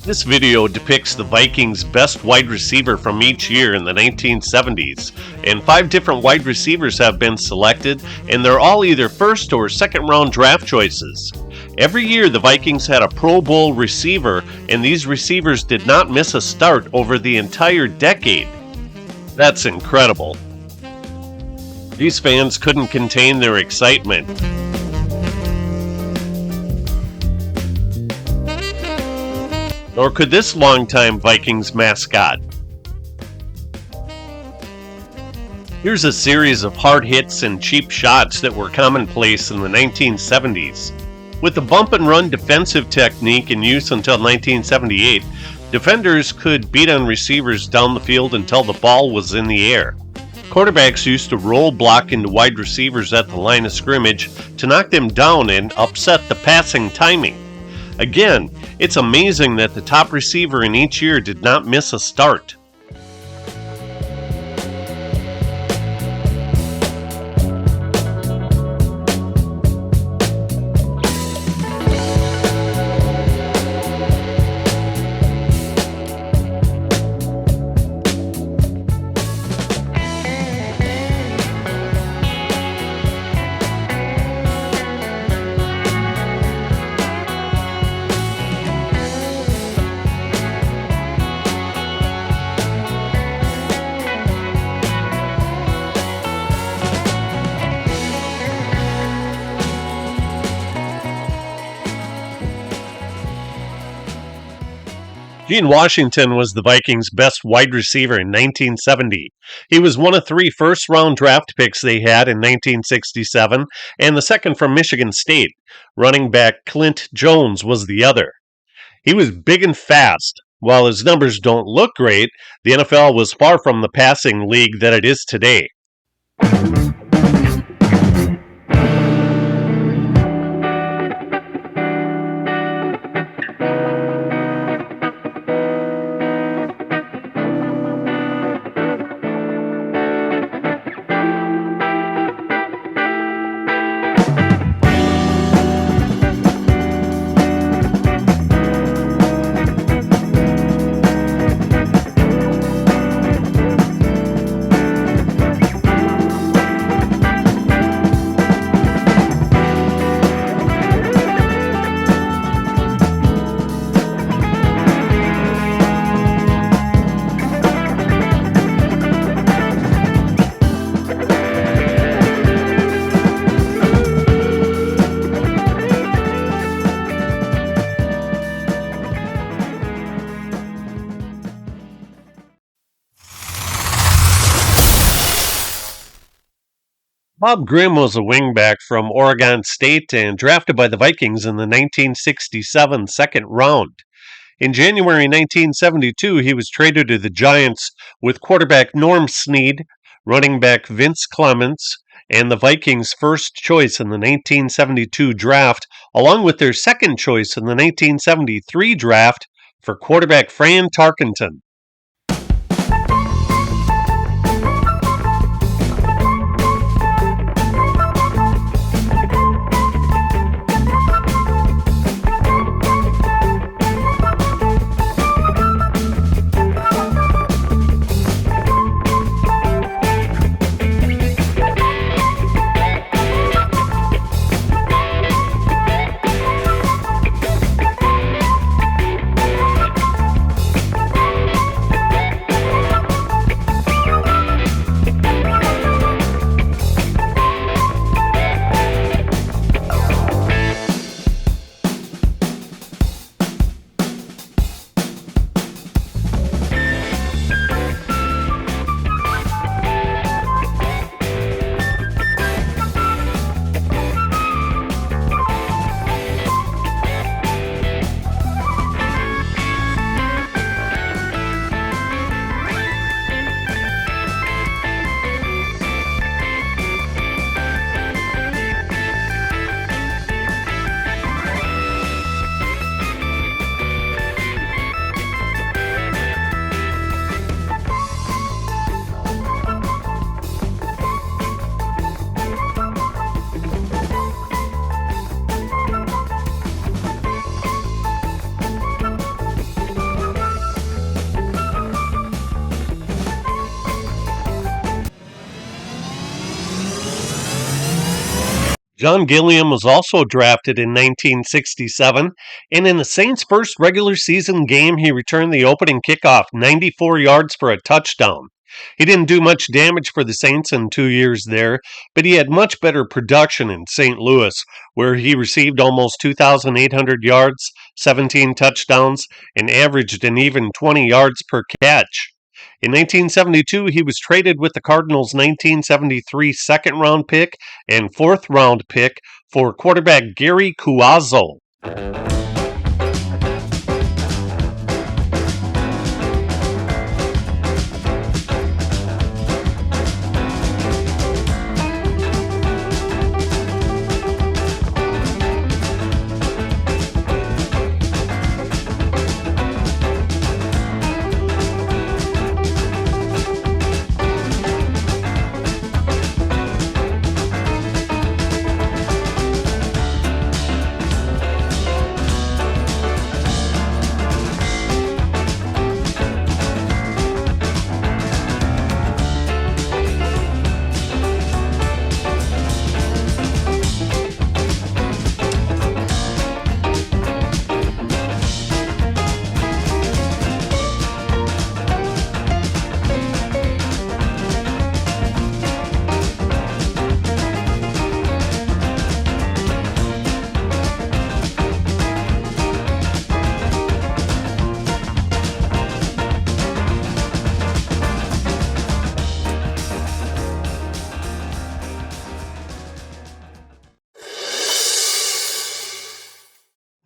This video depicts the Vikings' best wide receiver from each year in the 1970s, and 5 different wide receivers have been selected, and they're all either first or second round draft choices. Every year the Vikings had a Pro Bowl receiver, and these receivers did not miss a start over the entire decade. That's incredible. These fans couldn't contain their excitement. Nor could this longtime Vikings mascot. Here's a series of hard hits and cheap shots that were commonplace in the 1970s. With the bump and run defensive technique in use until 1978, defenders could beat on receivers down the field until the ball was in the air. Quarterbacks used to roll block into wide receivers at the line of scrimmage to knock them down and upset the passing timing. Again, it's amazing that the top receiver in each year did not miss a start. Gene Washington was the Vikings' best wide receiver in 1970. He was one of 3 first-round draft picks they had in 1967, and the second from Michigan State. Running back Clint Jones was the other. He was big and fast. While his numbers don't look great, the NFL was far from the passing league that it is today. Bob Grimm was a wingback from Oregon State and drafted by the Vikings in the 1967 second round. In January 1972, he was traded to the Giants with quarterback Norm Snead, running back Vince Clements, and the Vikings' first choice in the 1972 draft, along with their second choice in the 1973 draft for quarterback Fran Tarkenton. John Gilliam was also drafted in 1967, and in the Saints' first regular season game, he returned the opening kickoff 94 yards for a touchdown. He didn't do much damage for the Saints in 2 years there, but he had much better production in St. Louis, where he received almost 2,800 yards, 17 touchdowns, and averaged an even 20 yards per catch. In 1972, he was traded with the Cardinals' 1973 second-round pick and fourth-round pick for quarterback Gary Cuozzo.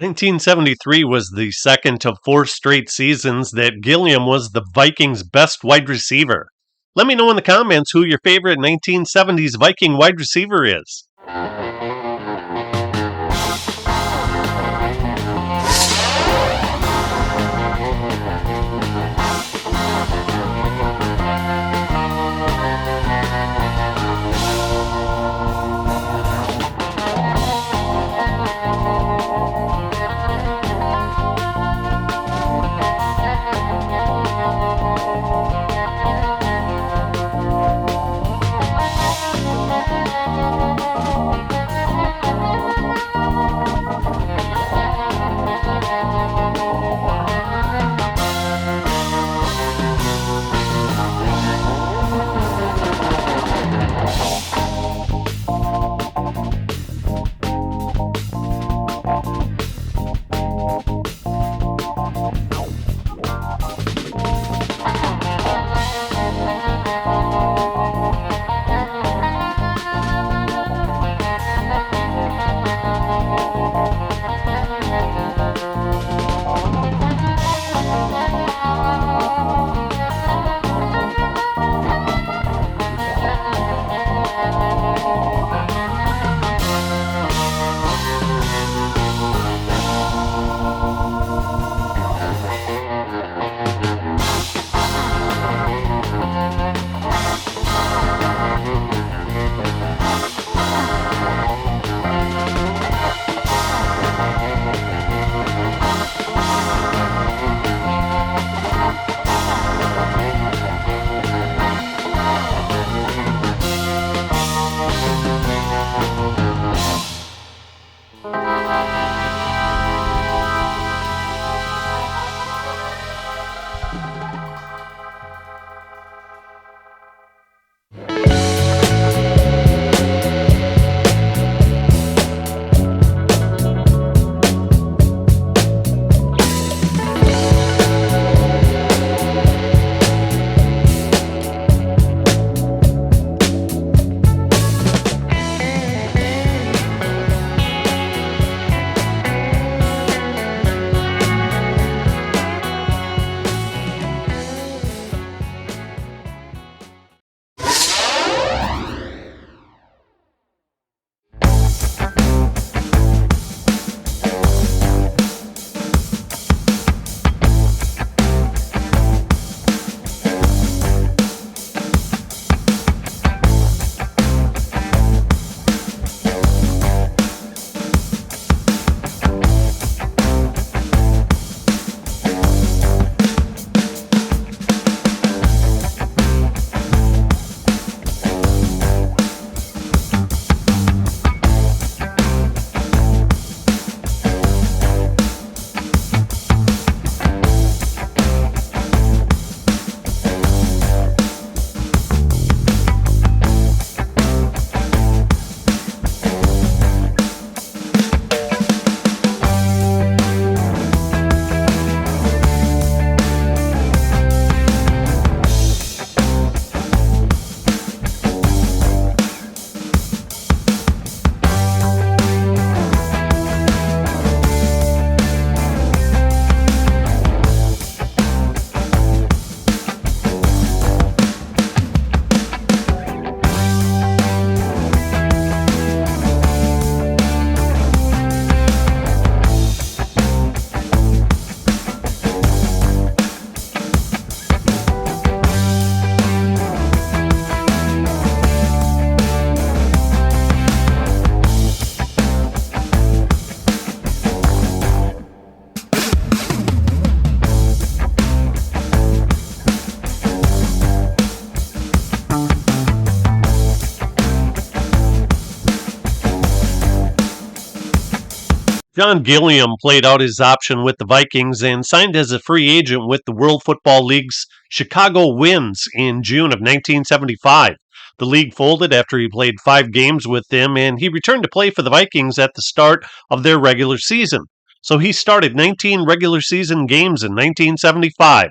1973 was the second of 4 straight seasons that Gilliam was the Vikings' best wide receiver. Let me know in the comments who your favorite 1970s Viking wide receiver is. John Gilliam played out his option with the Vikings and signed as a free agent with the World Football League's Chicago Winds in June of 1975. The league folded after he played 5 games with them, and he returned to play for the Vikings at the start of their regular season. So he started 19 regular season games in 1975.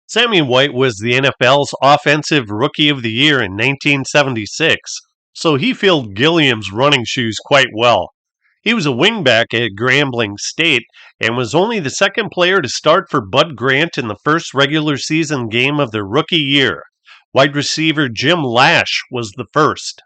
Sammy White was the NFL's Offensive Rookie of the Year in 1976, so he filled Gilliam's running shoes quite well. He was a wingback at Grambling State and was only the second player to start for Bud Grant in the first regular season game of their rookie year. Wide receiver Jim Lash was the first.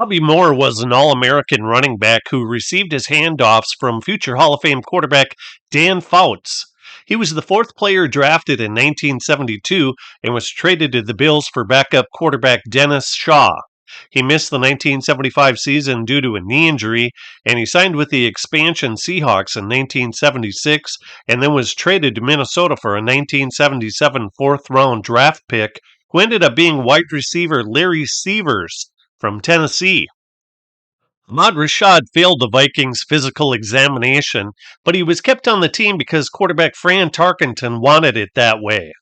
Bobby Moore was an All-American running back who received his handoffs from future Hall of Fame quarterback Dan Fouts. He was the fourth player drafted in 1972 and was traded to the Bills for backup quarterback Dennis Shaw. He missed the 1975 season due to a knee injury, and he signed with the expansion Seahawks in 1976 and then was traded to Minnesota for a 1977 fourth-round draft pick who ended up being wide receiver Larry Severs from Tennessee. Ahmad Rashad failed the Vikings' physical examination, but he was kept on the team because quarterback Fran Tarkenton wanted it that way.